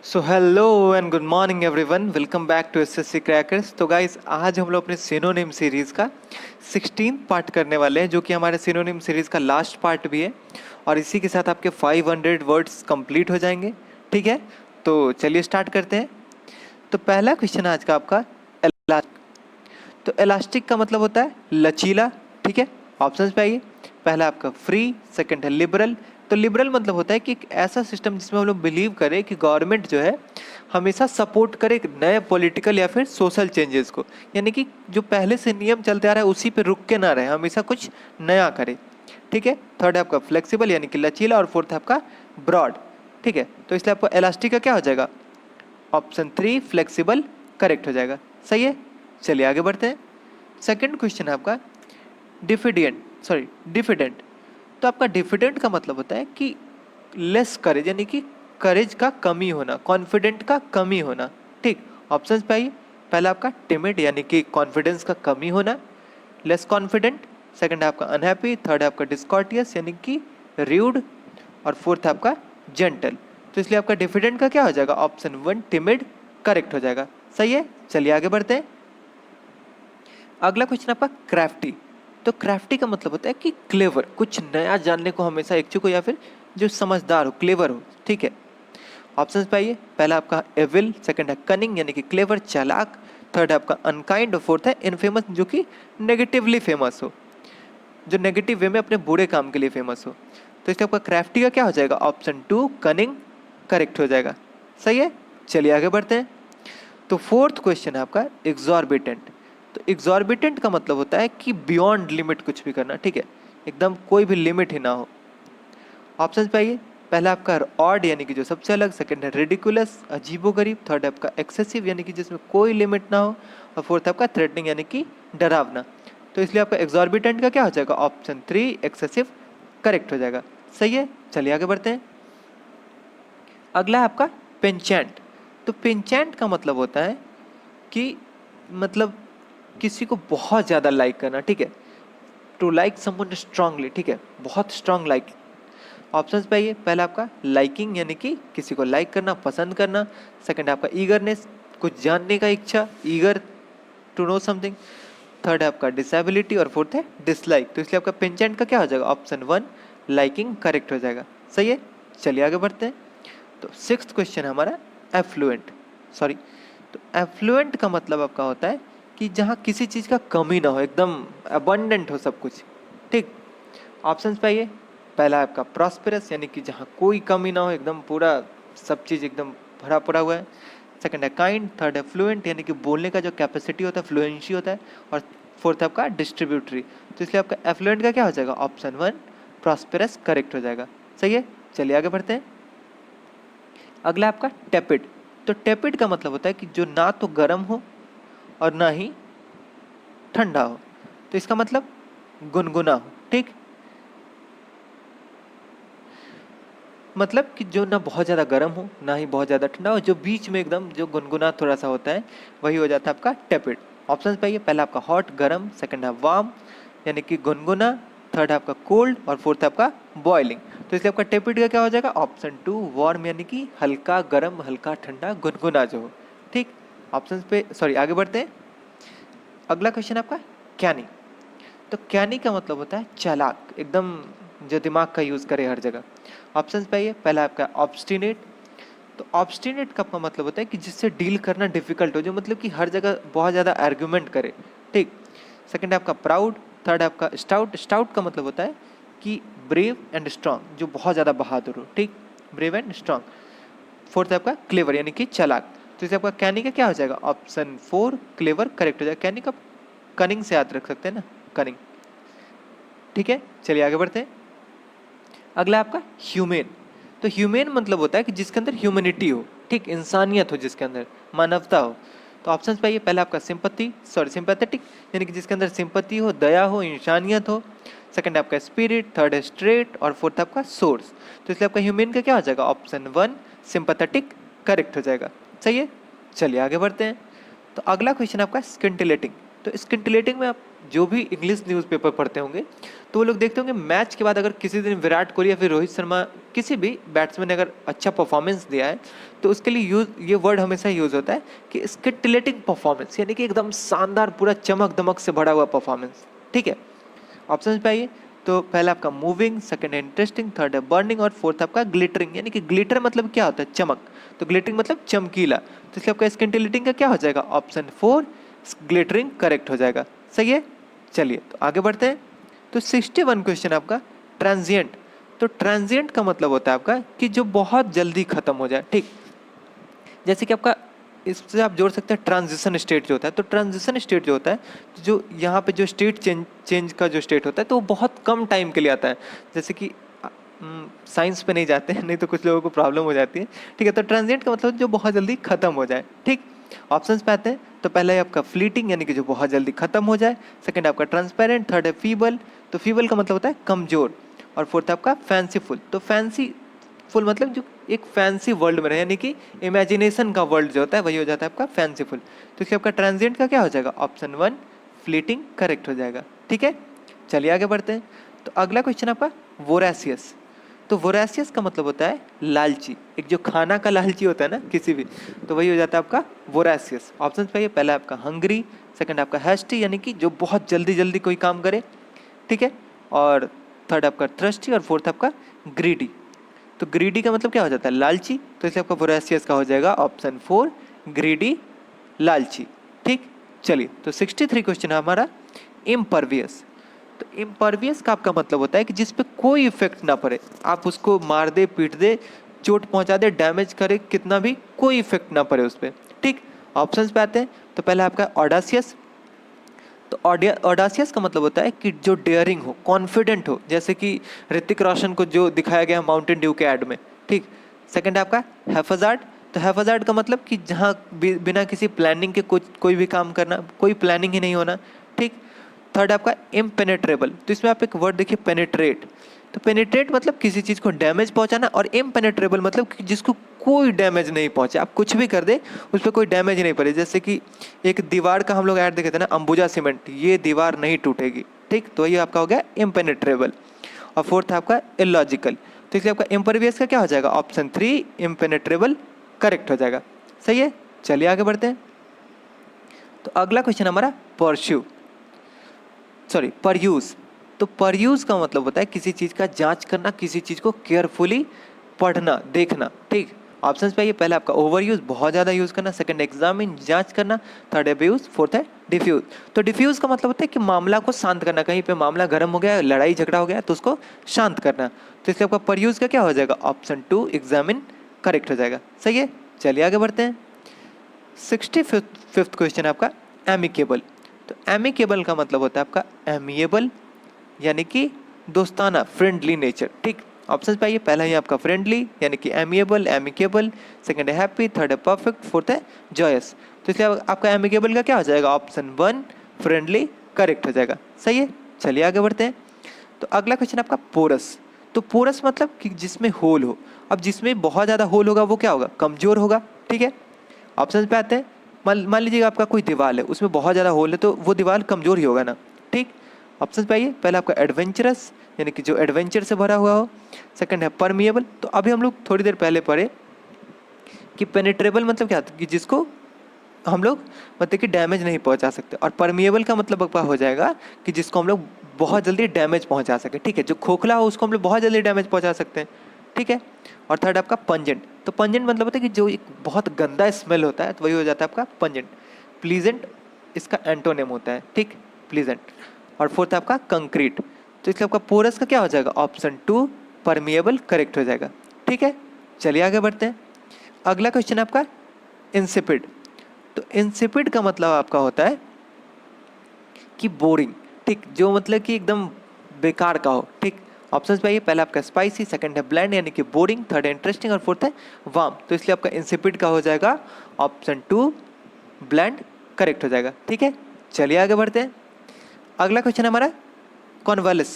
So hello and good morning everyone, welcome back to SSC crackers. तो guys, आज हम लोग अपने सिनोनिम सीरीज़ का 16 पार्ट करने वाले हैं, जो कि हमारे सिनोनिम सीरीज़ का लास्ट पार्ट भी है। और इसी के साथ आपके 500 वर्ड्स कंप्लीट हो जाएंगे। ठीक है, तो चलिए स्टार्ट करते हैं। तो पहला क्वेश्चन आज का आपका इलास्टिक। तो इलास्टिक का मतलब होता है लचीला। ठीक है, ऑप्शंस पे आइए। पहला आपका फ्री, सेकंड है लिबरल। तो लिबरल मतलब होता है कि एक ऐसा सिस्टम जिसमें हम लोग बिलीव करें कि गवर्नमेंट जो है हमेशा सपोर्ट करे नए पॉलिटिकल या फिर सोशल चेंजेस को, यानी कि जो पहले से नियम चलते आ रहा है उसी पे रुक के ना रहे, हमेशा कुछ नया करे। ठीक है, थर्ड है आपका फ्लेक्सिबल यानी कि लचीला, और फोर्थ है आपका ब्रॉड। ठीक है, तो इसलिए आपको इलास्टिक का क्या हो जाएगा? ऑप्शन 3 फ्लेक्सिबल करेक्ट हो जाएगा। सही है, चलिए आगे बढ़ते हैं। सेकंड क्वेश्चन है आपका डिफिडेंट। तो आपका डिफिडेंट का मतलब होता है कि लेस करेज, यानी कि करेज का कमी होना, कॉन्फिडेंट का कमी होना। ठीक, ऑप्शंस पे आइए। पहला आपका टिमिड यानी कि कॉन्फिडेंस का कमी होना, लेस कॉन्फिडेंट। सेकंड है आपका अनहैप्पी, थर्ड है आपका डिस्कॉर्टियस यानी कि रूड, और फोर्थ है आपका जेंटल। तो इसलिए आपका डिफिडेंट का क्या हो जाएगा? ऑप्शन 1 टिमिड करेक्ट हो जाएगा। सही है, चलिए आगे बढ़ते हैं। अगला क्वेश्चन आपका क्राफ्टी। तो क्राफ्टी का मतलब होता है कि क्लेवर, कुछ नया जानने को हमेशा इच्छुक हो, या फिर जो समझदार हो, क्लेवर हो। ठीक है, ऑप्शंस पे आइए। पहला आपका एविल, सेकंड है कनिंग यानी कि क्लेवर, चालाक, थर्ड है आपका अनकाइंड, और फोर्थ है इनफेमस जो कि नेगेटिवली फेमस हो, जो नेगेटिव वे में अपने बुरे काम के लिए फेमस हो। तो इसलिए आपका क्राफ्टी का क्या हो जाएगा? ऑप्शन 2 कनिंग करेक्ट हो जाएगा। सही है, चलिए आगे बढ़ते हैं। तो फोर्थ क्वेश्चन है आपका एग्जॉर्बिटेंट। तो एग्जॉर्बिटेंट का मतलब होता है कि बियॉन्ड लिमिट कुछ भी करना। ठीक है, एकदम कोई भी लिमिट ही ना हो। ऑप्शंस पे आइए। पहला आपका ऑड यानी कि जो सबसे अलग, सेकंड है रेडिकुलस अजीबोगरीब, थर्ड है आपका एक्सेसिव यानी कि जिसमें कोई लिमिट ना हो, और फोर्थ है आपका थ्रेटनिंग यानी कि डरावना। तो इसलिए आपका एग्जॉर्बिटेंट का क्या हो जाएगा? ऑप्शन 3 एक्सेसिव करेक्ट हो जाएगा। सही है, चलिए आगे बढ़ते हैं। अगला है आपका पेंचेंट। तो पेंचेंट का मतलब होता है कि मतलब किसी को बहुत ज़्यादा लाइक करना। ठीक है, टू लाइक समवन स्ट्रांगली। ठीक है, बहुत स्ट्रांग लाइक। ऑप्शंस पे आइए। पहला आपका लाइकिंग यानी कि किसी को लाइक करना, पसंद करना। सेकंड आपका ईगरनेस, कुछ जानने का इच्छा, eager to know something. Third है आपका डिसेबिलिटी, और फोर्थ है डिसलाइक। तो इसलिए आपका पेंचेंट का क्या हो जाएगा? ऑप्शन 1 लाइकिंग करेक्ट हो जाएगा। सही है, चलिए आगे बढ़ते हैं। तो सिक्स्थ क्वेश्चन है हमारा एफ्लुएंट। सॉरी, तो एफ्लुएंट का मतलब आपका होता है कि जहाँ किसी चीज़ का कमी ना हो, एकदम अबंडेंट हो सब कुछ। ठीक, ऑप्शंस पे आइए। पहला है आपका प्रॉस्पेरस यानी कि जहाँ कोई कमी ना हो, एकदम पूरा सब चीज़ एकदम भरा पड़ा हुआ है। सेकंड है काइंड, थर्ड है फ्लुएंट यानी कि बोलने का जो कैपेसिटी होता है, फ्लुएंसी होता है, और फोर्थ है आपका डिस्ट्रीब्यूटरी। तो इसलिए आपका एफ्लुएंट का क्या हो जाएगा? ऑप्शन 1 प्रॉस्पेरस करेक्ट हो जाएगा। सही है, चलिए आगे बढ़ते हैं। अगला आपका टेपिड। तो टेपिड का मतलब होता है कि जो ना तो गर्म हो और ना ही ठंडा हो। तो इसका मतलब गुनगुना हो। ठीक, मतलब कि जो ना बहुत ज़्यादा गर्म हो ना ही बहुत ज़्यादा ठंडा हो, जो बीच में एकदम जो गुनगुना थोड़ा सा होता है, वही हो जाता है आपका टेपिड। ऑप्शन पाइए। पहला आपका हॉट गर्म, सेकंड है वार्म यानी कि गुनगुना, थर्ड है आपका कोल्ड, और फोर्थ है आपका बॉइलिंग। तो इसलिए आपका टेपिड का क्या हो जाएगा? ऑप्शन 2 वार्म यानी कि हल्का गर्म, हल्का ठंडा, गुनगुना जो हो। ठीक, ऑप्शन पे सॉरी आगे बढ़ते हैं। अगला क्वेश्चन आपका कैनी। तो कैनी का मतलब होता है चालाक, एकदम जो दिमाग का यूज़ करे हर जगह। ऑप्शंस पे आइए। पहला आपका ऑब्स्टिनेट। तो ऑब्स्टिनेट का आपका मतलब होता है कि जिससे डील करना डिफिकल्ट हो, जो मतलब कि हर जगह बहुत ज़्यादा आर्ग्यूमेंट करे। ठीक, सेकंड है आपका प्राउड, थर्ड है आपका स्टाउट। स्टाउट का मतलब होता है कि ब्रेव एंड स्ट्रांग, जो बहुत ज़्यादा बहादुर हो। ठीक, ब्रेव एंड स्ट्रांग। फोर्थ है आपका क्लेवर यानी कि चालाक। तो इसे आपका कैनी का क्या हो जाएगा? ऑप्शन 4 क्लेवर करेक्ट हो जाएगा। कैनी का कनिंग से याद रख सकते हैं ना, कनिंग। ठीक है, चलिए आगे बढ़ते हैं। अगला आपका ह्यूमेन। तो ह्यूमेन मतलब होता है कि जिसके अंदर ह्यूमैनिटी हो। ठीक, इंसानियत हो, जिसके अंदर मानवता हो। तो ऑप्शंस पे आइए। पहला आपका सिंपैथेटिक यानी कि जिसके अंदर सिंपैथी हो, दया हो, इंसानियत हो। सेकंड आपका स्पिरिट, थर्ड है स्ट्रेट, और फोर्थ आपका सोर्स। तो इसलिए आपका ह्यूमेन का क्या हो जाएगा? ऑप्शन 1 सिंपैथेटिक करेक्ट हो जाएगा। सही है, चलिए आगे बढ़ते हैं। तो अगला क्वेश्चन आपका स्किंटिलेटिंग। तो स्किंटिलेटिंग में आप जो भी इंग्लिश न्यूज़पेपर पढ़ते होंगे तो वो लोग देखते होंगे मैच के बाद अगर किसी दिन विराट कोहली या फिर रोहित शर्मा किसी भी बैट्समैन ने अगर अच्छा परफॉर्मेंस दिया है तो उसके लिए ये वर्ड हमेशा यूज़ होता है कि स्किंटिलेटिंग परफॉर्मेंस, यानी कि एकदम शानदार पूरा चमक दमक से भरा हुआ परफॉर्मेंस। ठीक है, ऑप्शन पे आइए। तो पहला आपका मूविंग, सेकंड है इंटरेस्टिंग, थर्ड है बर्निंग और फोर्थ आपका ग्लिटरिंग, यानी कि ग्लिटर मतलब क्या होता है? चमक। तो ग्लिटरिंग मतलब चमकीला, तो इसलिए आपका स्किंटिलेटिंग का क्या हो जाएगा? ऑप्शन 4 ग्लिटरिंग करेक्ट हो जाएगा। सही है, चलिए तो आगे बढ़ते हैं। तो 61 क्वेश्चन आपका ट्रांजिएंट। तो ट्रांजिएंट का मतलब होता है आपका कि जो बहुत जल्दी खत्म हो जाए। ठीक, जैसे कि आपका इससे आप जोड़ सकते हैं ट्रांजिशन स्टेट जो होता है। तो ट्रांजिशन स्टेट जो होता है, जो यहाँ पे जो स्टेट चेंज का जो स्टेट होता है तो वो बहुत कम टाइम के लिए आता है। जैसे कि साइंस पे नहीं जाते हैं, नहीं तो कुछ लोगों को प्रॉब्लम हो जाती है। ठीक है, तो ट्रांजिएंट का मतलब जो बहुत जल्दी खत्म हो जाए। ठीक, ऑप्शंस पे आते हैं। तो पहला है आपका फ्लीटिंग, यानी कि जो बहुत जल्दी खत्म हो जाए। सेकंड आपका ट्रांसपेरेंट, थर्ड है फीबल, तो फीबल का मतलब होता है कमजोर, और फोर्थ आपका फैंसीफुल। तो फैंसीफुल मतलब जो एक फैंसी वर्ल्ड में रहे, यानी कि इमेजिनेशन का वर्ल्ड जो होता है वही हो जाता है आपका फैंसीफुल। तो इसलिए आपका ट्रांजिएंट का क्या हो जाएगा? ऑप्शन 1 फ्लीटिंग करेक्ट हो जाएगा। ठीक है, चलिए आगे बढ़ते हैं। तो अगला क्वेश्चन आपका वोरासियस। तो वोरासियस का मतलब होता है लालची, एक जो खाना का लालची होता है ना किसी भी, तो वही हो जाता है आपका वोरासियस। ऑप्शन पे पहला आपका हंग्री, सेकंड आपका हैस्टी, यानी कि जो बहुत जल्दी जल्दी कोई काम करे। ठीक है, और थर्ड आपका थ्रस्टी और फोर्थ आपका ग्रीडी। तो ग्रीडी का मतलब क्या हो जाता है? लालची, तो इसलिए आपका वोरासियस का हो जाएगा ऑप्शन 4 ग्रीडी, लालची। ठीक, चलिए तो 63 क्वेश्चन है हमारा इम्परवियस। तो इम्परवियस का आपका मतलब होता है कि जिस पे कोई इफेक्ट ना पड़े, आप उसको मार दे, पीट दे, चोट पहुंचा दे, डैमेज करे कितना भी, कोई इफेक्ट ना पड़े उस पर। ठीक, ऑप्शंस पे आते हैं। तो पहला आपका ऑडासियस। तो ऑडासियस का मतलब होता है कि जो डेयरिंग हो, कॉन्फिडेंट हो, जैसे कि ऋतिक रोशन को जो दिखाया गया माउंटेन ड्यू के ऐड में। ठीक, सेकंड है आपका हैफाजार्ड। तो हैफाजार्ड का मतलब कि जहाँ बिना किसी प्लानिंग के कोई भी काम करना, कोई प्लानिंग ही नहीं होना। ठीक, थर्ड आपका इम्पेनेट्रेबल। तो इसमें आप एक वर्ड देखिए पेनिट्रेट। तो पेनिट्रेट मतलब किसी चीज़ को डैमेज पहुंचाना, और इम्पेनेट्रेबल मतलब कि जिसको कोई डैमेज नहीं पहुंचे, आप कुछ भी कर दे उस पर कोई डैमेज नहीं पड़े। जैसे कि एक दीवार का हम लोग ऐड देखे थे ना, अंबुजा सीमेंट, ये दीवार नहीं टूटेगी। ठीक, तो ये आपका हो गया इम्पेनेट्रेबल। और फोर्थ आपका इलॉजिकल। तो इसलिए आपका इम्परवियस का क्या हो जाएगा? ऑप्शन 3 इम्पेनेट्रेबल करेक्ट हो जाएगा। सही है, चलिए आगे बढ़ते हैं। तो अगला क्वेश्चन हमारा परयूज। तो परयूज का मतलब होता है किसी चीज़ का जांच करना, किसी चीज़ को केयरफुली पढ़ना, देखना। ठीक, ऑप्शंस पे आइए। पहला आपका ओवर यूज, बहुत ज़्यादा यूज़ करना, सेकंड एग्जामिन, जांच करना, थर्ड अब्यूज, फोर्थ है डिफ्यूज। तो डिफ्यूज का मतलब होता है कि मामला को शांत करना, कहीं पे मामला गर्म हो गया, लड़ाई झगड़ा हो गया तो उसको शांत करना। तो इसलिए आपका परयूज का क्या हो जाएगा? ऑप्शन 2 एग्जामिन करेक्ट हो जाएगा। सही है, चलिए आगे बढ़ते हैं। 65th क्वेश्चन है आपका एमिकेबल। तो एमिकेबल का मतलब होता है आपका एमिएबल, यानी कि दोस्ताना, फ्रेंडली नेचर। ठीक, ऑप्शन पे आइए। पहला है आपका फ्रेंडली, यानी कि एमिएबल, एमिकेबल, सेकंड है हैप्पी, थर्ड है परफेक्ट, फोर्थ है जॉयस। तो इसलिए आपका एमिकेबल का क्या हो जाएगा? ऑप्शन 1 फ्रेंडली करेक्ट हो जाएगा। सही है, चलिए आगे बढ़ते हैं। तो अगला क्वेश्चन आपका पोरस। तो पोरस मतलब कि जिसमें होल हो। अब जिसमें बहुत ज़्यादा होल होगा वो क्या होगा? कमजोर होगा। ठीक है, ऑप्शन पे आते हैं। मान लीजिएगा आपका कोई दीवार है, उसमें बहुत ज़्यादा होल है, तो वो दीवार कमजोर ही होगा ना। ठीक, ऑप्शन पे आइए। पहला आपका एडवेंचरस, यानी कि जो एडवेंचर से भरा हुआ हो। सेकंड है परमिएबल। तो अभी हम लोग थोड़ी देर पहले पढ़े कि पेनिट्रेबल मतलब क्या था, कि जिसको हम लोग मतलब कि डैमेज नहीं पहुंचा सकते। और परमिएबल का मतलब आपका हो जाएगा कि जिसको हम लोग बहुत जल्दी डैमेज पहुंचा सके। ठीक है, जो खोखला हो उसको हम लोग बहुत जल्दी डैमेज पहुंचा सकते हैं। ठीक है, और थर्ड आपका पंजेंट। तो पंजेंट मतलब होता है कि जो एक बहुत गंदा स्मेल होता है तो वही हो जाता है आपका पंजेंट। प्लीजेंट इसका एंटोनिम होता है। ठीक, प्लीजेंट। और फोर्थ आपका कंक्रीट। तो इसलिए आपका पोरस का क्या हो जाएगा? ऑप्शन 2 परमिएबल करेक्ट हो जाएगा। ठीक है, चलिए आगे बढ़ते हैं। अगला क्वेश्चन आपका इंसिपिड। तो इंसिपिड का मतलब आपका होता है कि बोरिंग। ठीक, जो मतलब कि एकदम बेकार का हो। ठीक, ऑप्शंस पे आइए। पहला आपका स्पाइसी, सेकंड है ब्लैंड, यानी कि बोरिंग, थर्ड है इंटरेस्टिंग और फोर्थ है वार्म। तो इसलिए आपका इंसिपिड का हो जाएगा ऑप्शन 2 ब्लैंड करेक्ट हो जाएगा। ठीक है, चलिए आगे बढ़ते हैं। अगला क्वेश्चन हमारा कॉन्वालिस।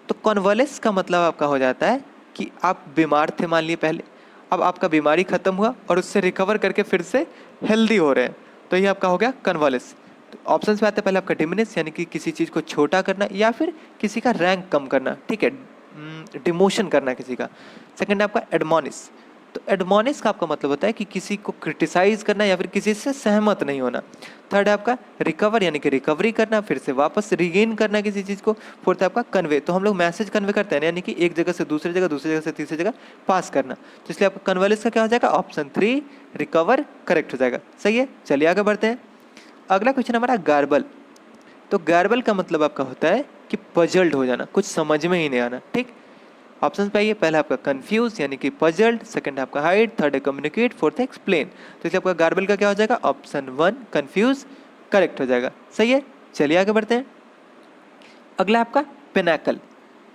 तो कॉन्वालिस का मतलब आपका हो जाता है कि आप बीमार थे मान लिए पहले, अब आपका बीमारी खत्म हुआ और उससे रिकवर करके फिर से हेल्दी हो रहे हैं, तो ये आपका हो गया कॉन्वालिस। तो ऑप्शन में आता है पहले आपका डिमिनिश यानी कि किसी चीज़ को छोटा करना या फिर किसी का रैंक कम करना, ठीक है, डिमोशन करना किसी का। सेकंड है आपका एडमोनिश। तो एडमोनिश का आपका मतलब होता है कि किसी को क्रिटिसाइज करना या फिर किसी से सहमत नहीं होना। थर्ड है आपका रिकवर यानी कि रिकवरी करना, फिर से वापस रिगेन करना किसी चीज़ को। फोर्थ है आपका कन्वे, तो हम लोग मैसेज कन्वे करते हैं यानी कि एक जगह से दूसरी जगह, दूसरी जगह से तीसरी जगह पास करना। तो इसलिए आपका कन्वेलिस का क्या हो जाएगा, ऑप्शन 3 रिकवर करेक्ट हो जाएगा। सही है, चलिए आगे बढ़ते हैं। अगला क्वेश्चन हमारा गार्बल। तो गार्बल का मतलब आपका होता है कि पजल्ड हो जाना, कुछ समझ में ही नहीं आना, ठीक। ऑप्शन पे आइए, पहला आपका कंफ्यूज यानी कि पजल्ड, सेकंड है आपका हाइड, थर्ड है कम्युनिकेट, फोर्थ है एक्सप्लेन। तो इसलिए आपका गार्बल का क्या हो जाएगा, ऑप्शन 1 कंफ्यूज करेक्ट हो जाएगा। सही है, चलिए आगे बढ़ते हैं। अगला आपका पिनाकल।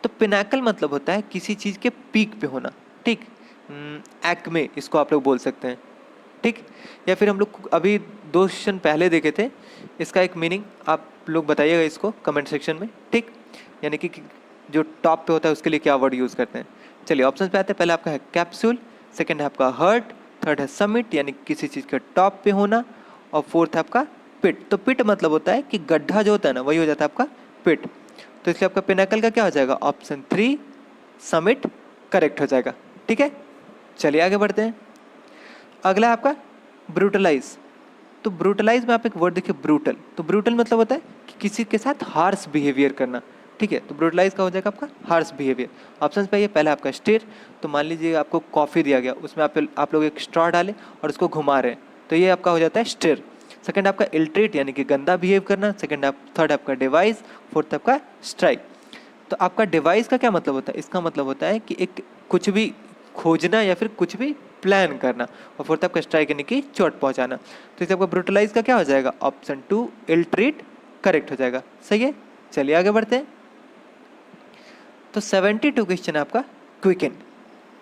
तो पिनाकल मतलब होता है किसी चीज़ के पीक पे होना, ठीक, एक्मे इसको आप लोग बोल सकते हैं, ठीक। या फिर हम लोग अभी 2 सेशन पहले देखे थे, इसका एक मीनिंग आप लोग बताइएगा इसको कमेंट सेक्शन में, ठीक। यानी कि जो टॉप पे होता है उसके लिए क्या वर्ड यूज़ करते हैं। चलिए ऑप्शन पे आते हैं, पहले आपका है कैप्सूल, सेकंड है आपका हर्ट, थर्ड है समिट यानी किसी चीज़ के टॉप पे होना, और फोर्थ है आपका पिट। तो पिट मतलब होता है कि गड्ढा जो होता है ना, वही हो जाता है आपका पिट। तो इसलिए आपका पिनाकल का क्या हो जाएगा, ऑप्शन 3 समिट करेक्ट हो जाएगा, ठीक है। चलिए आगे बढ़ते हैं। अगला है आपका ब्रूटलाइज। तो ब्रूटलाइज में आप एक वर्ड देखिए ब्रूटल, तो ब्रूटल मतलब होता है कि किसी के साथ हार्श बिहेवियर करना, ठीक है। तो ब्रूटलाइज का हो जाएगा आपका हार्श बिहेवियर। ऑप्शन पे आइए, पहला आपका स्टेर। तो मान लीजिए आपको कॉफ़ी दिया गया, उसमें आप लोग एक स्ट्रॉ डालें और उसको घुमा रहे हैं, तो ये आपका हो जाता है स्टेर। सेकंड आपका इल्ट्रेट यानी कि गंदा बिहेव करना, सेकंड थर्ड आपका डिवाइस, फोर्थ आपका स्ट्राइक। तो आपका डिवाइस का क्या मतलब होता है, इसका मतलब होता है कि एक कुछ भी खोजना या फिर कुछ भी प्लान करना, और फोर्थ आपका स्ट्राइक यानी कि चोट पहुंचाना। तो इसे आपका ब्रूटलाइज का क्या हो जाएगा, ऑप्शन 2 इल ट्रीट करेक्ट हो जाएगा। सही है, चलिए आगे बढ़ते हैं। तो 72 क्वेश्चन है आपका क्विकन।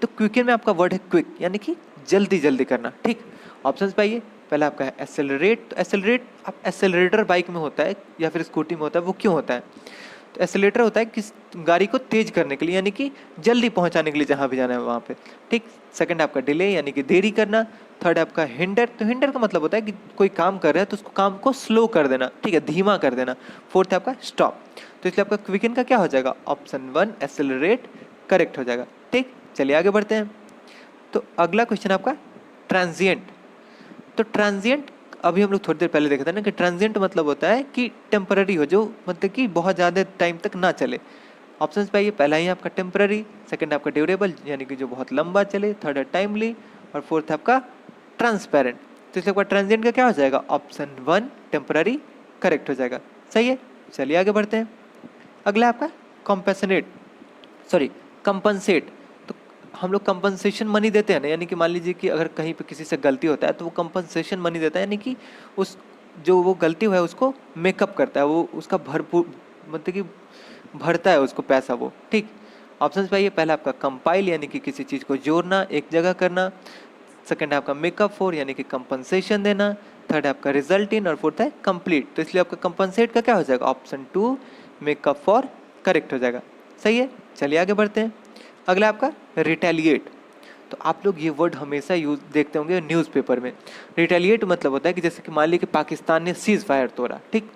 तो क्विकन में आपका वर्ड है क्विक यानी कि जल्दी जल्दी करना, ठीक। ऑप्शंस पे आइए, पहला आपका है एसेलरेट। तो एसेलरेट आप एसेलरेटर बाइक में होता है या फिर स्कूटी में होता है, वो क्यों होता है, तो एसेलेटर होता है किस गाड़ी को तेज करने के लिए यानी कि जल्दी पहुंचाने के लिए जहां भी जाना है वहां पे, ठीक। सेकंड आपका डिले यानी कि देरी करना, थर्ड आपका हिंडर। तो हिंडर का मतलब होता है कि कोई काम कर रहा है तो उसको काम को स्लो कर देना, ठीक है, धीमा कर देना। फोर्थ है आपका स्टॉप। तो इसलिए आपका क्विकन का क्या हो जाएगा, ऑप्शन 1 एसेलरेट करेक्ट हो जाएगा, ठीक। चलिए आगे बढ़ते हैं। तो अगला क्वेश्चन आपका ट्रांजिएंट। तो ट्रांजिएंट अभी हम लोग थोड़ी देर पहले देखे थे ना कि ट्रांजिएंट मतलब होता है कि टेम्पररी हो, जो मतलब कि बहुत ज़्यादा टाइम तक ना चले। ऑप्शंस पे आइए, पहला ही आपका टेम्पररी, सेकंड आपका ड्यूरेबल यानी कि जो बहुत लंबा चले, थर्ड है टाइमली, और फोर्थ आपका ट्रांसपेरेंट। तो इसलिए आपका ट्रांजिएंट का क्या हो जाएगा, ऑप्शन 1 टेम्पररी करेक्ट हो जाएगा। सही है, चलिए आगे बढ़ते हैं। अगला आपका कॉम्पेसनेट, सॉरी कंपनसेट। तो हम लोग कंपनसेशन मनी देते हैं ना, यानी कि मान लीजिए कि अगर कहीं पे किसी से गलती होता है तो वो कंपनसेशन मनी देता है, यानी कि उस जो वो गलती हुआ है उसको मेकअप करता है, वो उसका भरपूर मतलब कि भरता है उसको पैसा वो, ठीक। ऑप्शन पे आइए, पहला आपका कंपाइल यानी कि किसी चीज़ को जोड़ना, एक जगह करना, सेकंड है आपका मेकअप फॉर यानी कि कंपनसेशन देना, थर्ड है आपका रिजल्ट इन, और फोर्थ है कंप्लीट। तो इसलिए आपका कंपनसेट का क्या हो जाएगा, ऑप्शन 2 मेकअप फॉर करेक्ट हो जाएगा। सही है, चलिए आगे बढ़ते हैं। अगला आपका रिटेलिएट। तो आप लोग ये वर्ड हमेशा यूज देखते होंगे न्यूज़पेपर में। रिटेलिएट मतलब होता है कि जैसे कि मान लीजिए कि पाकिस्तान ने सीज फायर तोड़ा, ठीक।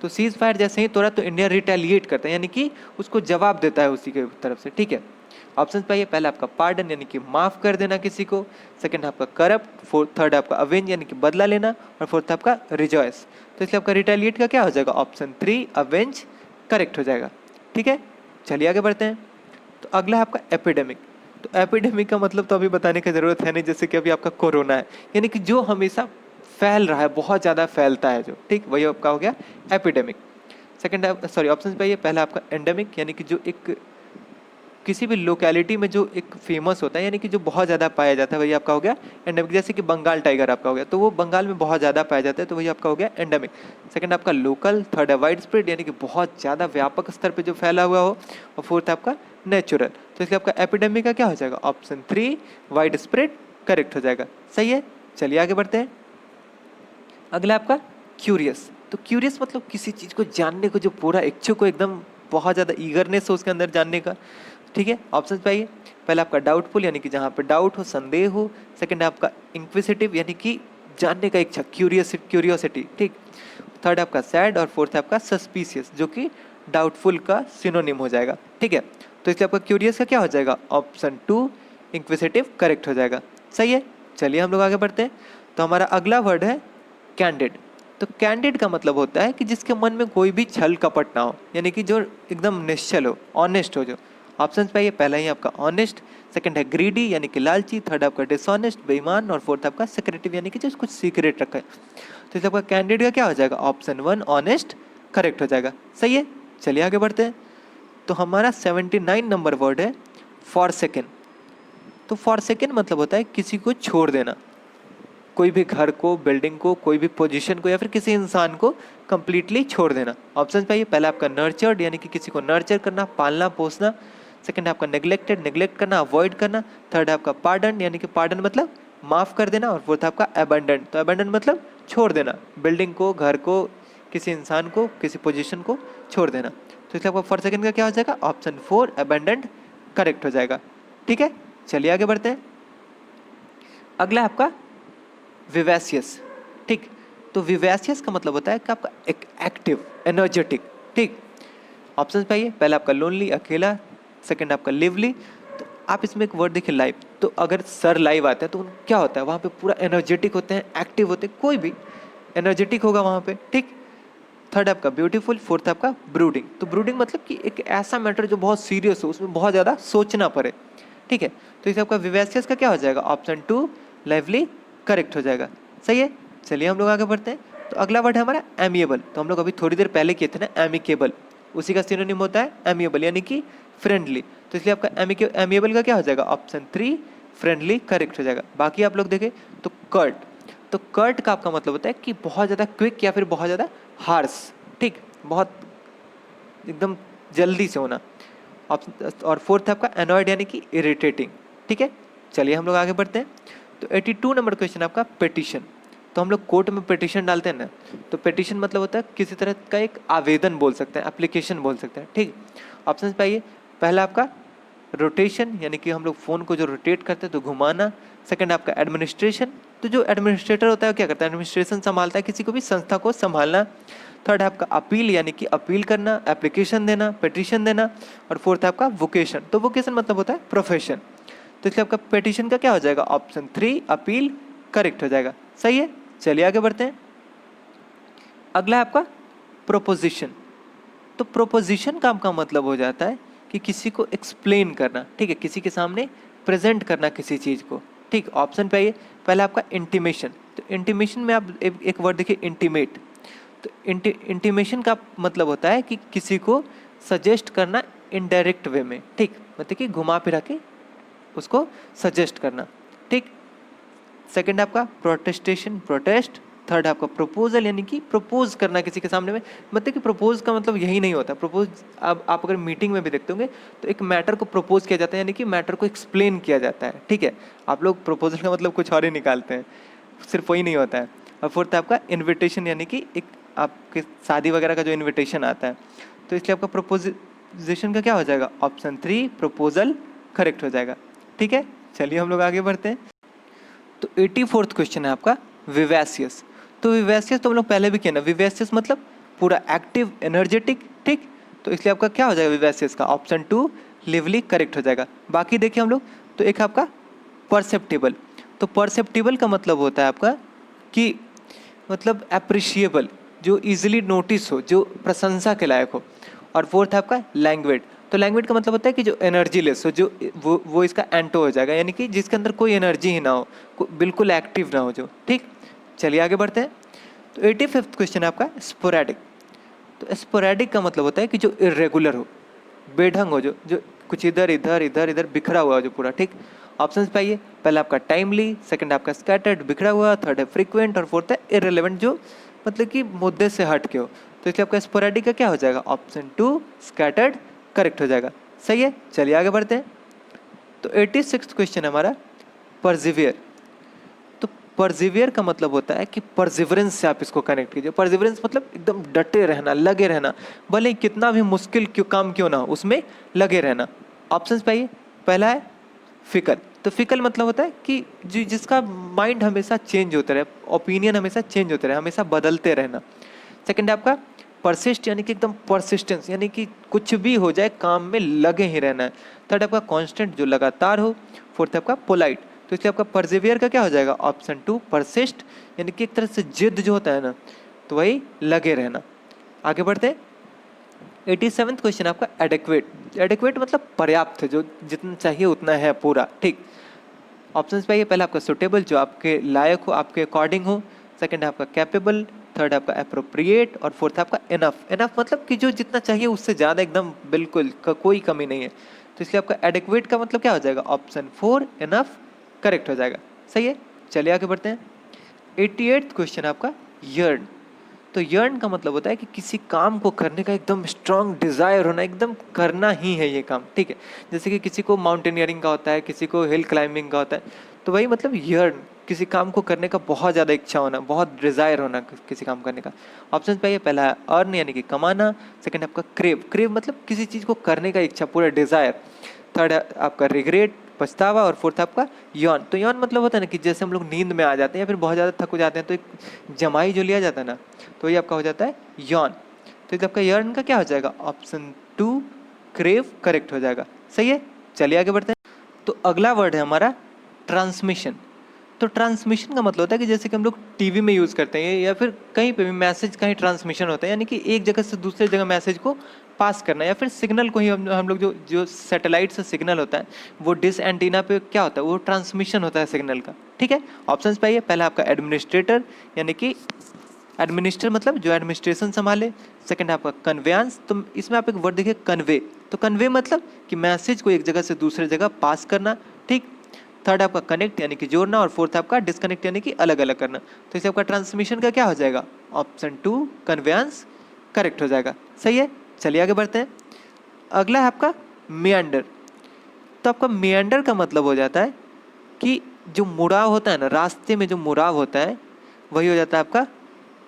तो सीज फायर जैसे ही तोड़ा तो इंडिया रिटेलिएट करता है यानी कि उसको जवाब देता है उसी के तरफ से, ठीक है। ऑप्शन पे आइए, पहला आपका पार्डन यानी कि माफ कर देना किसी को, सेकंड आपका करप्ट, फोर्थ थर्ड आपका अवेंज यानी कि बदला लेना, और फोर्थ आपका रिजॉयस। तो इसलिए आपका रिटेलिएट का क्या हो जाएगा, ऑप्शन 3 अवेंज करेक्ट हो जाएगा, ठीक है। चलिए आगे बढ़ते हैं। तो अगला है आपका एपिडेमिक। तो एपिडेमिक का मतलब तो अभी बताने की ज़रूरत है नहीं, जैसे कि अभी आपका कोरोना है, यानी कि जो हमेशा फैल रहा है, बहुत ज़्यादा फैलता है जो, ठीक, वही आपका हो गया एपिडेमिक। सेकंड सॉरी ऑप्शन पे आइए, पहला आपका एंडेमिक यानी कि जो एक किसी भी लोकेलिटी में जो एक फेमस होता है यानी कि जो बहुत ज़्यादा पाया जाता है, वही आपका हो गया एंडेमिक। जैसे कि बंगाल टाइगर आपका हो गया, तो वो बंगाल में बहुत ज़्यादा पाया जाता है, तो वही आपका हो गया एंडेमिक। सेकंड आपका लोकल, थर्ड है वाइड स्प्रेड यानी कि बहुत ज़्यादा व्यापक स्तर पे जो फैला हुआ हो, और फोर्थ आपका नेचुरल। तो इसलिए आपका एपिडेमिक का क्या हो जाएगा, ऑप्शन 3 वाइड स्प्रेड करेक्ट हो जाएगा। सही है, चलिए आगे बढ़ते हैं। अगला आपका क्यूरियस। तो क्यूरियस मतलब किसी चीज़ को जानने को जो पूरा इच्छुक हो, एकदम बहुत ज़्यादा ईगरनेस हो उसके अंदर जानने का, ठीक है। ऑप्शन पे आइए, पहला आपका डाउटफुल यानी कि जहाँ पे डाउट हो, संदेह हो, सेकंड है आपका इंक्विसिटिव यानी कि जानने का इच्छा, क्यूरियोसिटी, ठीक। थर्ड आपका सैड और फोर्थ आपका सस्पिशियस, जो कि डाउटफुल का सिनोनिम हो जाएगा। ठीक है, तो इसलिए आपका क्यूरियस का क्या हो जाएगा, ऑप्शन 2 इंक्विजिटिव करेक्ट हो जाएगा। सही है, चलिए हम लोग आगे बढ़ते हैं। तो हमारा अगला वर्ड है कैंडिड। तो कैंडिड का मतलब होता है कि जिसके मन में कोई भी छल कपट ना हो, यानी कि जो एकदम निश्चल हो, ऑनेस्ट हो। जो ऑप्शन पाइए, पहला ही आपका ऑनेस्ट, सेकंड है ग्रीडी यानी कि लालची, थर्ड आपका डिसऑनेस्ट बेईमान, और फोर्थ आपका सेक्रेटिव यानी कि जो कुछ सीक्रेट रखा है। तो इसलिए आपका कैंडिड का क्या हो जाएगा, ऑप्शन 1 ऑनेस्ट करेक्ट हो जाएगा। सही है, चलिए आगे बढ़ते हैं। तो हमारा 79 नंबर वर्ड है फॉरसेकन। तो फॉरसेकन मतलब होता है किसी को छोड़ देना, कोई भी घर को, बिल्डिंग को, कोई भी पोजीशन को, या फिर किसी इंसान को कंप्लीटली छोड़ देना। ऑप्शन पाइए, पहला आपका नर्चर्ड यानी कि किसी को नर्चर करना, पालना पोसना, सेकंड आपका नेग्लेक्टेड नेग्लेक्ट करना, अवॉइड करना, थर्ड आपका पार्डन यानी कि पार्डन मतलब माफ़ कर देना, और फोर्थ आपका अबेंडन। तो अबेंडन मतलब छोड़ देना, बिल्डिंग को, घर को, किसी इंसान को, किसी पोजीशन को छोड़ देना। तो इसलिए आपका फॉरसेकन का क्या हो जाएगा, ऑप्शन 4 अबेंडेंड करेक्ट हो जाएगा। ठीक है, चलिए आगे बढ़ते हैं। अगला आपका विवेसियस। ठीक, तो विवेसियस का मतलब होता है कि आपका एक एक्टिव एनर्जेटिक। ठीक, ऑप्शन पाइए, पहला आपका लोनली अकेला, सेकंड आपका लिवली। तो आप इसमें एक वर्ड देखिए लाइव, तो अगर सर लाइव आते हैं तो क्या होता है, वहाँ पे पूरा एनर्जेटिक होते हैं, एक्टिव होते हैं, कोई भी एनर्जेटिक होगा वहाँ पे। ठीक, थर्ड आपका ब्यूटीफुल, फोर्थ आपका ब्रूडिंग। तो ब्रूडिंग मतलब कि एक ऐसा मैटर जो बहुत सीरियस हो, उसमें बहुत ज़्यादा सोचना पड़े। ठीक है, तो इसे आपका विवेसियस का क्या हो जाएगा, ऑप्शन 2 लाइवली करेक्ट हो जाएगा। सही है, चलिए हम लोग आगे बढ़ते हैं। तो अगला वर्ड है हमारा एमिएबल। तो हम लोग अभी थोड़ी देर पहले किए थे ना एमिकेबल, उसी का सिनोनिम होता है एमिएबल यानी कि फ्रेंडली। तो इसलिए आपका एमिएबल का क्या हो जाएगा, ऑप्शन 3 फ्रेंडली करेक्ट हो जाएगा। बाकी आप लोग देखें तो कर्ट। तो कर्ट का आपका मतलब होता है कि बहुत ज़्यादा क्विक या फिर बहुत ज़्यादा हार्श। ठीक, बहुत एकदम जल्दी से होना। और फोर्थ आपका एनॉयड यानी कि इरिटेटिंग। ठीक है, चलिए हम लोग आगे बढ़ते हैं। तो 82 नंबर क्वेश्चन आपका पेटिशन। तो हम लोग कोर्ट में पेटिशन डालते हैं ना, तो पेटिशन मतलब होता है किसी तरह का एक आवेदन बोल सकते हैं, एप्लीकेशन बोल सकते हैं। ठीक, ऑप्शन पाइए, पहला आपका रोटेशन यानी कि हम लोग फ़ोन को जो रोटेट करते हैं तो घुमाना, सेकंड आपका एडमिनिस्ट्रेशन, तो जो एडमिनिस्ट्रेटर होता है क्या करता है, एडमिनिस्ट्रेशन संभालता है, किसी को भी संस्था को संभालना। थर्ड है आपका अपील यानी कि अपील करना, एप्लीकेशन देना, पिटीशन देना, और फोर्थ है आपका वोकेशन। तो वोकेशन मतलब होता है प्रोफेशन। तो इसलिए आपका पेटिशन का क्या हो जाएगा, ऑप्शन 3 अपील करेक्ट हो जाएगा। सही है, चलिए आगे बढ़ते हैं। अगला है आपका प्रोपोजिशन। तो प्रोपोजिशन का आपका मतलब हो जाता है कि किसी को एक्सप्लेन करना। ठीक है, किसी के सामने प्रेजेंट करना किसी चीज़ को। ठीक, ऑप्शन पे आइए, पहला आपका इंटीमेशन। तो इंटीमेशन में आप एक वर्ड देखिए इंटीमेट। तो इंटीमेशन का मतलब होता है कि किसी को सजेस्ट करना इनडायरेक्ट वे में। ठीक, मतलब कि घुमा फिरा के उसको सजेस्ट करना। ठीक, सेकंड आपका प्रोटेस्टेशन प्रोटेस्ट, थर्ड आपका प्रपोजल यानी कि प्रपोज करना किसी के सामने में। मतलब कि प्रपोज का मतलब यही नहीं होता। प्रपोज अब आप अगर मीटिंग में भी देखते होंगे तो एक मैटर को प्रपोज किया जाता है, यानी कि मैटर को एक्सप्लेन किया जाता है। ठीक है, आप लोग प्रपोजल का मतलब कुछ और ही निकालते हैं, सिर्फ वही नहीं होता है। और फोर्थ आपका इन्विटेशन यानी कि एक आपके शादी वगैरह का जो इन्विटेशन आता है। तो इसलिए आपका प्रपोजिशन का क्या हो जाएगा, ऑप्शन 3 प्रपोजल करेक्ट हो जाएगा। ठीक है, चलिए हम लोग आगे बढ़ते हैं। तो 84th क्वेश्चन है आपका विवेसियस। तो विवेसियस तो हम लोग पहले भी किया ना, विवेसियस मतलब पूरा एक्टिव एनर्जेटिक। ठीक, तो इसलिए आपका क्या हो जाएगा विवेसियस का, ऑप्शन 2 लिवली करेक्ट हो जाएगा। बाकी देखिए हम लोग, तो एक आपका परसेप्टेबल। तो परसेप्टेबल का मतलब होता है आपका कि मतलब अप्रिशिएबल, जो इजीली नोटिस हो, जो प्रशंसा के लायक हो। और फोर्थ आपका लैंग्वेज। तो लैंग्वेज का मतलब होता है कि जो एनर्जी लेस हो, जो वो इसका एंटो हो जाएगा, यानी कि जिसके अंदर कोई एनर्जी ही ना हो, बिल्कुल एक्टिव ना हो जो। ठीक, चलिए आगे बढ़ते हैं। तो 85th क्वेश्चन है आपका स्पोरेडिक। तो स्पोरेडिक का मतलब होता है कि जो इरेगुलर हो, बेढंग हो, जो जो कुछ इधर इधर इधर इधर बिखरा हुआ हो जो पूरा। ठीक, ऑप्शंस पाइए, पहला आपका टाइमली, सेकंड आपका स्कैटर्ड बिखरा हुआ, थर्ड है फ्रीक्वेंट, और फोर्थ है इररिलेवेंट, जो मतलब कि मुद्दे से हट के हो। तो इसलिए आपका स्पोरेडिक का क्या हो जाएगा, ऑप्शन 2 स्कैटर्ड करेक्ट हो जाएगा। सही है, चलिए आगे बढ़ते हैं। तो 86th क्वेश्चन है हमारा परसिवियर। तो परसिवियर का मतलब होता है कि परसिवरेंस से आप इसको कनेक्ट कीजिए। परसिवरेंस मतलब एकदम डटे रहना, लगे रहना, भले कितना भी मुश्किल काम क्यों ना हो उसमें लगे रहना। ऑप्शंस पाइए, पहला है फिकल। तो फिकल मतलब होता है कि जिसका माइंड हमेशा चेंज होता रहे, ओपिनियन हमेशा चेंज होते रहे, हमेशा बदलते रहना। सेकंड है आपका परसिस्ट यानी कि एकदम परसिस्टेंस यानी कि कुछ भी हो जाए काम में लगे ही रहना है। थर्ड आपका कांस्टेंट जो लगातार हो। फोर्थ है आपका पोलाइट, तो इसलिए आपका परसिवियर का क्या हो जाएगा ऑप्शन 2 परसिस्ट यानी कि एक तरह से जिद जो होता है ना, तो वही लगे रहना। आगे बढ़ते हैं। 87वां क्वेश्चन आपका एडेक्वेट। एडेक्वेट मतलब पर्याप्त है, जो जितना चाहिए उतना है पूरा, ठीक। ऑप्शंस पे आइए। पहला आपका सुटेबल जो आपके लायक हो, आपके अकॉर्डिंग हो। सेकंड है आपका कैपेबल। थर्ड है आपका अप्रोप्रिएट और फोर्थ है आपका इनफ। इनफ मतलब कि जो जितना चाहिए उससे ज़्यादा एकदम बिल्कुल कोई कमी नहीं है, तो इसलिए आपका एडेक्वेट का मतलब क्या हो जाएगा ऑप्शन 4 इनफ करेक्ट हो जाएगा। सही है, चलिए आगे बढ़ते हैं। 88वां क्वेश्चन आपका यर्न। तो यर्न का मतलब होता है कि किसी काम को करने का एकदम स्ट्रांग डिज़ायर होना, एकदम करना ही है ये काम, ठीक है। जैसे कि किसी को माउंटेनियरिंग का होता है, किसी को हिल क्लाइंबिंग का होता है, तो वही मतलब यर्न किसी काम को करने का बहुत ज़्यादा इच्छा होना, बहुत डिज़ायर होना किसी काम करने का। ऑप्शन पे पहला है अर्न यानी कि कमाना। सेकंड आपका क्रेव। क्रेव मतलब किसी चीज़ को करने का इच्छा, पूरा डिज़ायर। थर्ड है आपका रिग्रेट पछतावा और फोर्थ आपका यौन। तो यौन मतलब होता है ना कि जैसे हम लोग नींद में आ जाते हैं या फिर बहुत ज़्यादा थक हो जाते हैं तो एक जमाई जो लिया जाता है ना, तो ये आपका हो जाता है यौन। तो आपका यर्न का क्या हो जाएगा ऑप्शन 2 क्रेव करेक्ट हो जाएगा। सही है, चलिए आगे बढ़ते हैं। तो अगला वर्ड है हमारा ट्रांसमिशन। तो ट्रांसमिशन का मतलब होता है कि जैसे कि हम लोग टीवी में यूज़ करते हैं या फिर कहीं पे भी मैसेज का ही ट्रांसमिशन होता है, यानी कि एक जगह से दूसरे जगह मैसेज को पास करना, या फिर सिग्नल को ही हम लोग जो जो सैटेलाइट से सिग्नल होता है वो डिश एंटीना पे क्या होता है, वो ट्रांसमिशन होता है सिग्नल का, ठीक है। ऑप्शंस पे आइए। पहला आपका एडमिनिस्ट्रेटर यानी कि एडमिनिस्टर मतलब जो एडमिनिस्ट्रेशन संभाले। सेकंड है आपका कन्वेंस, तो इसमें आप एक वर्ड देखिए कन्वे, तो कन्वे मतलब कि मैसेज को एक जगह से दूसरे जगह पास करना, ठीक। थर्ड आपका कनेक्ट यानी कि जोड़ना और फोर्थ आपका डिस्कनेक्ट यानी कि अलग अलग करना। तो इसे आपका ट्रांसमिशन का क्या हो जाएगा ऑप्शन 2 कन्वेंस करेक्ट हो जाएगा। सही है, चलिए आगे बढ़ते हैं। अगला है आपका मियांडर। तो आपका मियांडर का मतलब हो जाता है कि जो मुड़ाव होता है ना, रास्ते में जो मुड़ाव होता है वही हो जाता है आपका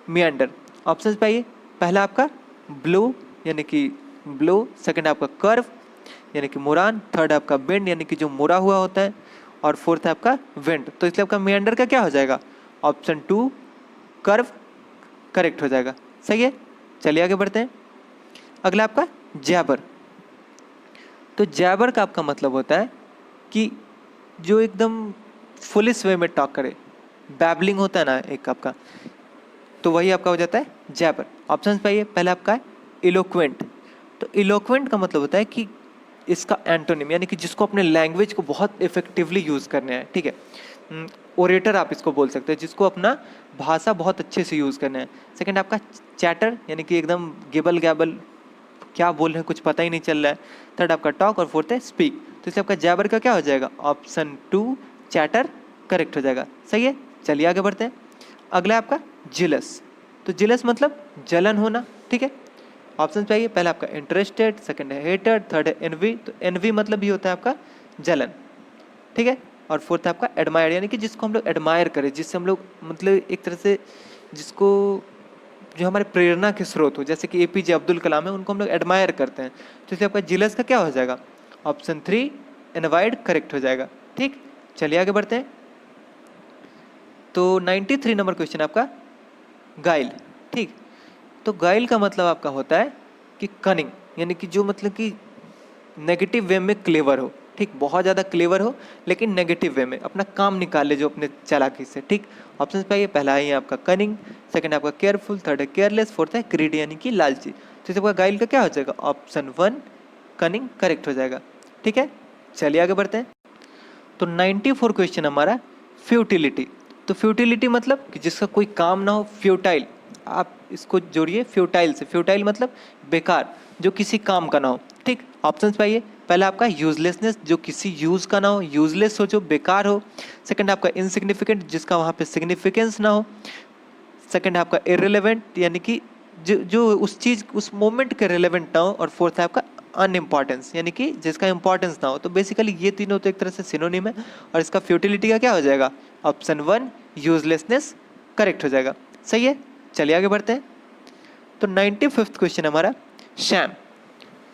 मियांडर। ऑप्शंस पे आइए। पहला आपका ब्लो यानी कि ब्लो। सेकंड आपका कर्व यानी कि मुड़ान। थर्ड आपका बेंड यानी कि जो मुड़ा हुआ होता है और फोर्थ है आपका वेंट। तो इसलिए आपका मियांडर का क्या हो जाएगा ऑप्शन 2 कर्व करेक्ट हो जाएगा। सही है, चलिए आगे बढ़ते हैं। अगला आपका जैबर। तो जैबर का आपका मतलब होता है कि जो एकदम फुलिश वे में टॉक करे, बैबलिंग होता है ना एक आपका, तो वही आपका हो जाता है जैबर। ऑप्शन पे आइए। पहला आपका है इलोक्वेंट। तो इलोक्वेंट का मतलब होता है कि इसका एंटोनिम यानी कि जिसको अपने लैंग्वेज को बहुत इफेक्टिवली यूज़ करना है, ठीक है। ओरेटर आप इसको बोल सकते हैं, जिसको अपना भाषा बहुत अच्छे से यूज़ करना है। सेकंड आपका चैटर यानी कि एकदम गिबल गैबल, क्या बोल रहे हैं कुछ पता ही नहीं चल रहा है। थर्ड आपका टॉक और फोर्थ है स्पीक। तो इससे आपका जैबर का क्या हो जाएगा ऑप्शन 2 चैटर करेक्ट हो जाएगा। सही है, चलिए आगे बढ़ते हैं। अगला है आपका जिलस। तो जिलस मतलब जलन होना, ठीक है। ऑप्शन चाहिए। पहला आपका इंटरेस्टेड, सेकंड है हेटेड, थर्ड है एनवी। तो एनवी मतलब भी होता है आपका जलन, ठीक है। और फोर्थ है आपका एडमायर यानी कि जिसको हम लोग एडमायर करें, जिससे हम लोग मतलब एक तरह से जिसको जो हमारे प्रेरणा के स्रोत हो, जैसे कि एपीजे अब्दुल कलाम है, उनको हम लोग एडमायर करते हैं। तो इसलिए आपका जिलस का क्या हो जाएगा ऑप्शन 3 एनवाइड करेक्ट हो जाएगा, ठीक। चलिए आगे बढ़ते हैं। तो 93 नंबर क्वेश्चन आपका गाइल, ठीक। तो गाइल का मतलब आपका होता है कि कनिंग यानी कि जो मतलब कि नेगेटिव वे में क्लेवर हो, ठीक। बहुत ज़्यादा क्लेवर हो लेकिन नेगेटिव वे में अपना काम निकाले जो अपने चालाकी से, ठीक। ऑप्शन पे आइए। पहला है आपका कनिंग, सेकंड आपका केयरफुल, थर्ड है केयरलेस, फोर्थ है ग्रीडी यानी कि लालची। तो इसका गाइल का क्या हो जाएगा ऑप्शन 1 कनिंग करेक्ट हो जाएगा, ठीक है। चलिए आगे बढ़ते हैं। तो 94 क्वेश्चन हमारा फ्यूटिलिटी। तो फ्यूटिलिटी मतलब कि जिसका कोई काम ना हो, फ्यूटाइल। आप इसको जोड़िए फ्यूटाइल से। फ्यूटाइल मतलब बेकार, जो किसी काम का ना हो, ठीक। ऑप्शंस पाइए। पहला आपका यूजलेसनेस, जो किसी यूज का ना हो, यूजलेस हो जो बेकार हो। सेकंड आपका इनसिग्निफिकेंट, जिसका वहाँ पे सिग्निफिकेंस ना हो। सेकंड है आपका इरेलीवेंट यानी कि जो उस चीज़ उस मोमेंट के रिलेवेंट ना हो। और फोर्थ है आपका अनइम्पॉर्टेंस यानी कि जिसका इंपॉर्टेंस ना हो। तो बेसिकली ये तीनों तो एक तरह से सिनोनिम है और इसका फ्यूटिलिटी का क्या हो जाएगा ऑप्शन 1 यूजलेसनेस करेक्ट हो जाएगा। सही है, चलिए आगे बढ़ते हैं। तो 95वां क्वेश्चन हमारा शैम।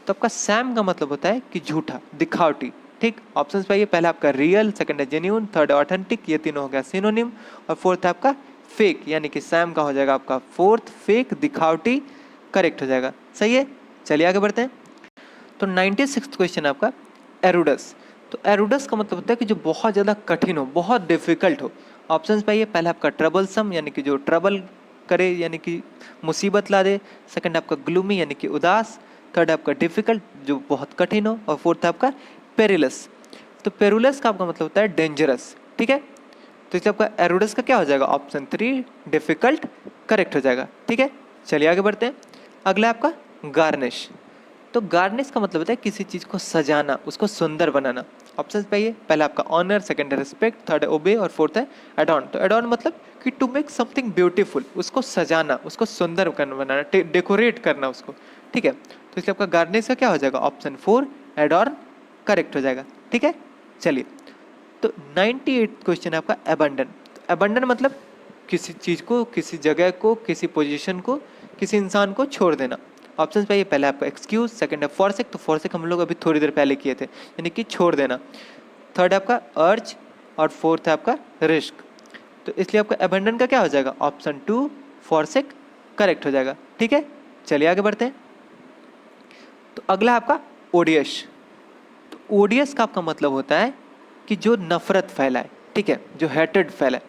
तो आपका सैम का मतलब होता है कि झूठा, दिखावटी, ठीक। ऑप्शंस पाइए। पहला आपका रियल, सेकंड है जेन्यून, थर्ड है ऑथेंटिक, ये तीनों हो गया सिनोनिम। और फोर्थ है आपका फेक यानी कि सैम का हो जाएगा आपका फोर्थ, फेक दिखावटी करेक्ट हो जाएगा। सही है, चलिए आगे बढ़ते हैं। तो 96 क्वेश्चन आपका एरुडस। तो एरुडस का मतलब होता है कि जो बहुत ज़्यादा कठिन हो, बहुत डिफिकल्ट हो। ऑप्शंस पाइए, पहला आपका ट्रबलसम यानी कि जो ट्रबल करे यानी कि मुसीबत ला दे, सेकंड आपका ग्लूमी यानी कि उदास, थर्ड आपका डिफिकल्ट जो बहुत कठिन हो, और फोर्थ आपका पेरिलस। तो पेरुलस का आपका मतलब होता है डेंजरस। ठीक है, तो इसलिए आपका एरुडस का क्या हो जाएगा, ऑप्शन 3 डिफिकल्ट करेक्ट हो जाएगा। ठीक है, चलिए आगे बढ़ते हैं। अगला आपका गार्निश। तो गार्निश का मतलब होता है किसी चीज़ को सजाना, उसको सुंदर बनाना। ऑप्शन पाइए, पहला आपका ऑनर, सेकंड है रिस्पेक्ट, थर्ड है ओबे, और फोर्थ है एडॉर्न। तो एडॉर्न मतलब कि टू मेक समथिंग ब्यूटीफुल, उसको सजाना, उसको सुंदर बनाना, डेकोरेट करना उसको। ठीक है, तो इसलिए आपका गार्निश का क्या हो जाएगा, ऑप्शन 4 एडॉर्न करेक्ट हो जाएगा। ठीक है, चलिए। तो 98 क्वेश्चन है आपका एबंडन। एबंडन मतलब किसी चीज़ को, किसी जगह को, किसी पोजीशन को, किसी इंसान को छोड़ देना। ऑप्शन पाइए, पहले आपका एक्सक्यूज, सेकंड है फॉरसेक। तो फॉरसेक हम लोग अभी थोड़ी देर पहले किए थे, यानी कि छोड़ देना। थर्ड है आपका अर्ज, और फोर्थ है आपका रिस्क। तो इसलिए आपका एबंडन का क्या हो जाएगा, ऑप्शन 2 फॉरसेक करेक्ट हो जाएगा। ठीक है, चलिए आगे बढ़ते हैं। तो अगला आपका ओडियस। तो ओडियस का आपका मतलब होता है कि जो नफरत फैलाए। ठीक है, जो हेटेड फैलाए।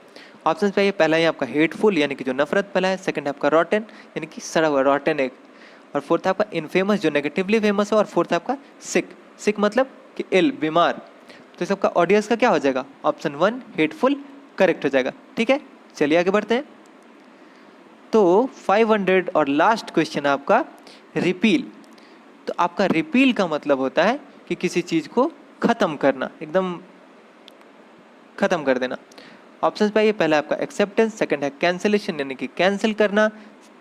ऑप्शन पे पहला है आपका हेटफुल यानी कि जो नफरत फैलाए, सेकंड है आपका रॉटन यानी कि सड़ा हुआ, रॉटन एग, और फोर्थ है आपका इनफेमस जो नेगेटिवली फेमस है, और फोर्थ है आपका सिक। सिक मतलब कि इल, बीमार। तो इस आपका ऑडियंस का क्या हो जाएगा, ऑप्शन 1 हेटफुल करेक्ट हो जाएगा। ठीक है, चलिए आगे बढ़ते हैं। तो 500 और लास्ट क्वेश्चन है आपका रिपील। तो आपका रिपील का मतलब होता है कि किसी चीज़ को ख़त्म करना, एकदम ख़त्म कर देना। ऑप्शंस पाइए, पहला आपका एक्सेप्टेंस, सेकंड है कैंसिलेशन यानी कि कैंसिल करना,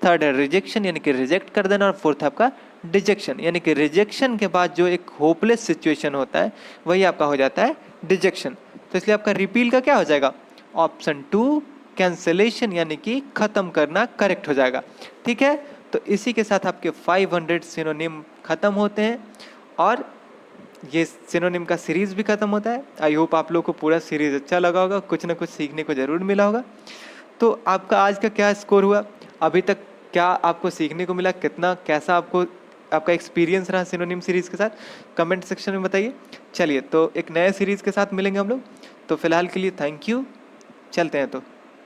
थर्ड है रिजेक्शन यानी कि रिजेक्ट कर देना, और फोर्थ है आपका डिजेक्शन यानी कि रिजेक्शन के बाद जो एक होपलेस सिचुएशन होता है वही आपका हो जाता है डिजेक्शन। तो इसलिए आपका रिपील का क्या हो जाएगा, ऑप्शन 2 कैंसिलेशन यानी कि ख़त्म करना करेक्ट हो जाएगा। ठीक है, तो इसी के साथ आपके 500 सिनोनिम ख़त्म होते हैं, और ये सिनोनिम का सीरीज़ भी ख़त्म होता है। आई होप आप लोग को पूरा सीरीज़ अच्छा लगा होगा, कुछ ना कुछ सीखने को ज़रूर मिला होगा। तो आपका आज का क्या स्कोर हुआ, अभी तक क्या आपको सीखने को मिला, कितना कैसा आपको आपका एक्सपीरियंस रहा सिनोनिम सीरीज़ के साथ, कमेंट सेक्शन में बताइए। चलिए, तो एक नए सीरीज़ के साथ मिलेंगे हम लोग। तो फिलहाल के लिए थैंक यू, चलते हैं तो।